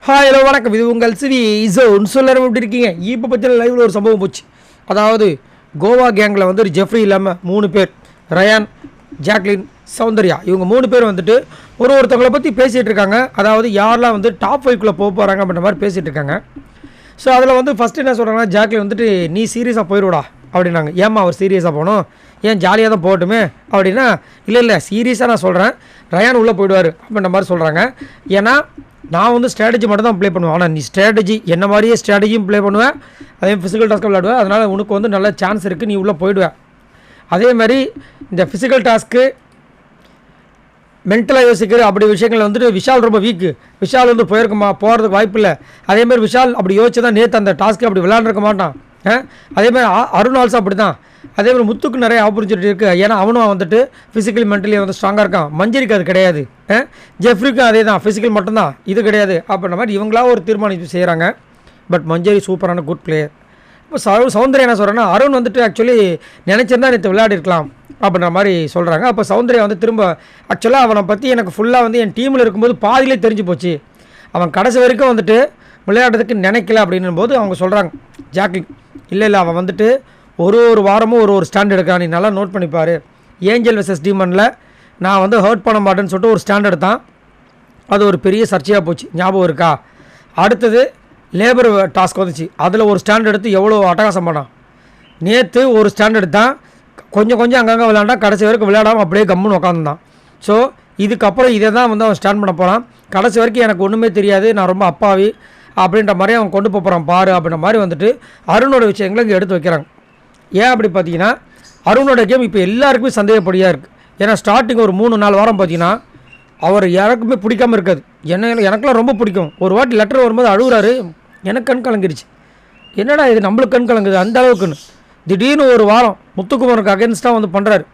Hi hello வணக்கம். இது உங்கள் சிவி ஜோன். எல்லாரும் எப்படி இருக்கீங்க? இப்போ பற்றின லைவில் ஒரு சம்பவம் போச்சு. அதாவது கோவா கேங்கில் வந்து ஒரு ஜெஃப்ரி இல்லாமல் 3 பேர், ரயான், ஜாக்லின், சௌந்தர்யா, இவங்க 3 பேர் வந்துட்டு ஒருத்தவங்களை பற்றி பேசிகிட்டு இருக்காங்க. அதாவது யாரெல்லாம் வந்து டாப் 5க்குள்ளே போக போகிறாங்க அப்படின்ற மாதிரி பேசிகிட்டு இருக்காங்க. ஸோ அதில் வந்து ஃபஸ்ட்டு என்ன சொல்கிறாங்கன்னா, ஜாக்லின் வந்துட்டு நீ சீரியஸாக போயிடுவடா அப்படின்னாங்க. ஏம்மா அவர் சீரியஸாக போகணும், ஏன் ஜாலியாக தான் போகட்டுமே அப்படின்னா, இல்லை சீரியஸாக நான் சொல்கிறேன், ரயான் உள்ளே போயிடுவார் அப்படின்ற மாதிரி சொல்கிறாங்க. ஏன்னா நான் வந்து ஸ்ட்ராட்டஜி மட்டும் தான் ப்ளே பண்ணுவேன், ஆனால் நீ ஸ்ட்ராட்டஜி என்ன மாதிரியே ஸ்ட்ராட்டஜியும் ப்ளே பண்ணுவேன், அதே ஃபிசிக்கல் டாஸ்க்கு விளையாடுவேன், அதனால் உனக்கு வந்து நல்ல சான்ஸ் இருக்குது, நீ உள்ளே போயிடுவேன். அதே மாதிரி இந்த ஃபிசிக்கல் டாஸ்க்கு மென்டலாக யோசிக்கிற அப்படி விஷயங்கள் வந்துட்டு விஷால் ரொம்ப வீக்கு. விஷால் வந்து போகிறதுக்கு வாய்ப்பு இல்லை. அதேமாதிரி விஷால் அப்படி யோசிச்சு தான் நேற்று அந்த டாஸ்க்கு அப்படி விளையாண்டுருக்க மாட்டான். அதேமாதிரி அருண் ஆல்சோ அப்படி தான். அதேமாதிரி முத்துக்கு நிறைய ஆப்பர்ச்சுனிட்டி இருக்குது. ஏன்னா அவனும் வந்துட்டு ஃபிசிக்கலி மென்டலி வந்து ஸ்ட்ராங்காக இருக்கான். மஞ்சரிக்கு அது கிடையாது. ஜெஃப்ரிக்கும் அதே தான், ஃபிசிக்கல் மட்டும்தான், இது கிடையாது அப்படின்ற மாதிரி இவங்களா ஒரு தீர்மானம் செய்கிறாங்க. பட் மஞ்சரி சூப்பரான குட் பிளேயர். இப்போ சௌந்தர்யா என்ன சொல்கிறேன்னா, அருண் வந்துட்டு ஆக்சுவலி நினச்சிருந்தா நேற்று விளையாடி இருக்கலாம் அப்படின்ற மாதிரி சொல்கிறாங்க. அப்போ சௌந்தர்யா வந்து திரும்ப ஆக்சுவலாக அவனை பற்றி எனக்கு ஃபுல்லாக வந்து என் டீமில் இருக்கும்போது பாதியிலே தெரிஞ்சு போச்சு, அவன் கடைசி வரைக்கும் வந்துட்டு விளையாடுறதுக்கு நினைக்கல அப்படின்னும் போது அவங்க சொல்கிறாங்க, ஜாக்லின் இல்லை அவன் வந்துட்டு ஒரு வாரமும் ஒரு ஸ்டாண்ட் எடுக்கான், நீ நல்லா நோட் பண்ணிப்பார். ஏஞ்சல் வெர்சஸ் டீமனில் நான் வந்து ஹர்ட் பண்ண மாட்டேன்னு சொல்லிட்டு ஒரு ஸ்டாண்ட் எடுத்தான். அது ஒரு பெரிய சர்ச்சையாக போச்சு, ஞாபகம் இருக்கா? அடுத்தது லேபர் டாஸ்க் வந்துச்சு, அதில் ஒரு ஸ்டாண்ட் எடுத்து எவ்வளோ அட்டகாசம் பண்ணான். நேற்று ஒரு ஸ்டாண்ட் எடுத்தான், கொஞ்சம் அங்கங்கே விளையாண்டா, கடைசி வரைக்கும் விளையாடாமல் அப்படியே கம்முன்னு உட்காந்துருந்தான். ஸோ இதுக்கப்புறம் இதை தான் வந்து அவன் ஸ்டாண்ட் பண்ண போகிறான். கடைசி வரைக்கும் எனக்கு ஒன்றுமே தெரியாது, நான் ரொம்ப அப்பாவி அப்படின்ற மாதிரி அவன் கொண்டு போகிறான் பாரு அப்படின்ற மாதிரி வந்துட்டு அருணோட விஷயங்களை இங்கே எடுத்து வைக்கிறாங்க. ஏன் அப்படி பார்த்தீங்கன்னா, அருணோட கேம் இப்போ எல்லாருக்குமே சந்தேகப்படியாக இருக்குது. ஏன்னா ஸ்டார்டிங் ஒரு 3-4 வாரம் பார்த்தீங்கன்னா அவர் யாருக்குமே பிடிக்காமல் இருக்காது. எனக்கெல்லாம் ரொம்ப பிடிக்கும். ஒரு வாட்டி லெட்டர் வரும்போது அழுகுறாரு, எனக்கு கண் கலங்கிருச்சு. என்னடா இது நம்மளுக்கு கண் கலங்குது அந்த அளவுக்குன்னு. திடீர்னு ஒரு வாரம் முத்துக்குமாருக்கு அகேன்ஸ்டாக வந்து பண்ணுறாரு.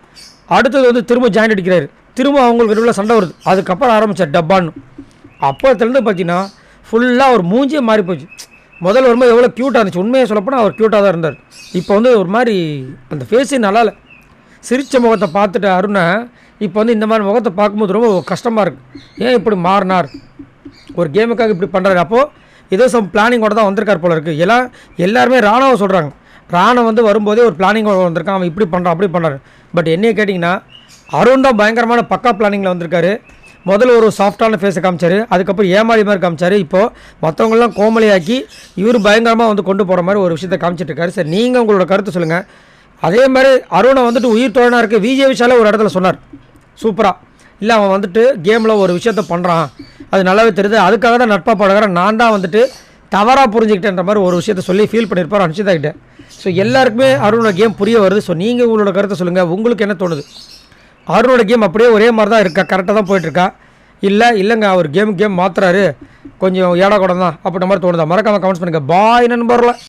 அடுத்தது வந்து திரும்ப ஜாயின் அடிக்கிறாரு, திரும்ப அவங்களுக்கு நடுவில் சண்டை வருது. அதுக்கப்புறம் ஆரம்பித்தார் டப்பான்னு. அப்போத்துலேருந்து பார்த்தீங்கன்னா ஃபுல்லாக ஒரு மூஞ்சியே மாறி போச்சு. முதல்ல வரும்போது எவ்வளோ க்யூட்டாக இருந்துச்சு, உண்மையை சொல்லப்போனால் அவர் க்யூட்டாக தான் இருந்தார். இப்போ வந்து ஒரு மாதிரி அந்த ஃபேஸே நல்லா இல்லை. சிரித்த முகத்தை பார்த்துட்டு அருணை இப்போ வந்து இந்த மாதிரி முகத்தை பார்க்கும்போது ரொம்ப கஷ்டமாக இருக்குது. ஏன் இப்படி மாறினார், ஒரு கேமுக்காக இப்படி பண்ணுறாரு. அப்போது ஏதோ சம் பிளானிங்கோட தான் வந்திருக்கார் போல இருக்குது. எல்லாருமே ராணாவை சொல்கிறாங்க. ராணா வந்து வரும்போதே ஒரு பிளானிங்கோட வந்திருக்கான், அவன் இப்படி பண்ணுறான் அப்படி பண்ணுறாரு. பட் என்னையே கேட்டிங்கன்னா அருண் தான் பயங்கரமான பக்கா பிளானிங்கில் வந்திருக்காரு. முதல்ல ஒரு சாஃப்டான ஃபேஸை காமிச்சார், அதுக்கப்புறம் ஏமாளி மாதிரி காமிச்சார். இப்போது மற்றவங்களாம் கோமலியாக்கி இவர் பயங்கரமாக வந்து கொண்டு போகிற மாதிரி ஒரு விஷயத்தை காமிச்சிட்ருக்காரு. சரி, நீங்கள் உங்களோட கருத்து சொல்லுங்கள். அதே மாதிரி அருணை வந்துட்டு உயிர் தோழனாக இருக்குது விஜய் விஷாலே ஒரு இடத்துல சொன்னார் சூப்பராக, இல்லை அவன் வந்துட்டு கேமில் ஒரு விஷயத்த பண்ணுறான், அது நல்லாவே தெரியுது, அதுக்காக தான் நட்பாக பழகிறேன், நான் தான் வந்துட்டு தவறாக புரிஞ்சுக்கிட்டேன்ற மாதிரி ஒரு விஷயத்த சொல்லி ஃபீல் பண்ணியிருப்பார் அனுஷிதா கிட்டே. ஸோ எல்லாருக்குமே அருணோட கேம் புரிய வருது. ஸோ நீங்கள் உங்களோட கருத்தை சொல்லுங்கள், உங்களுக்கு என்ன தோணுது? அருணோட கேம் அப்படியே ஒரே மாதிரி தான் இருக்கா, கரெக்டாக தான் போயிட்டுருக்கா, இல்லைங்க அவர் கேம் மாற்றுறாரு, கொஞ்சம் ஏடா கூட தான் அப்படின்ற மாதிரி தோணுதா? மறக்காமல் கமெண்ட்ஸ் பண்ணுங்கள். பாய் நண்பர்ல.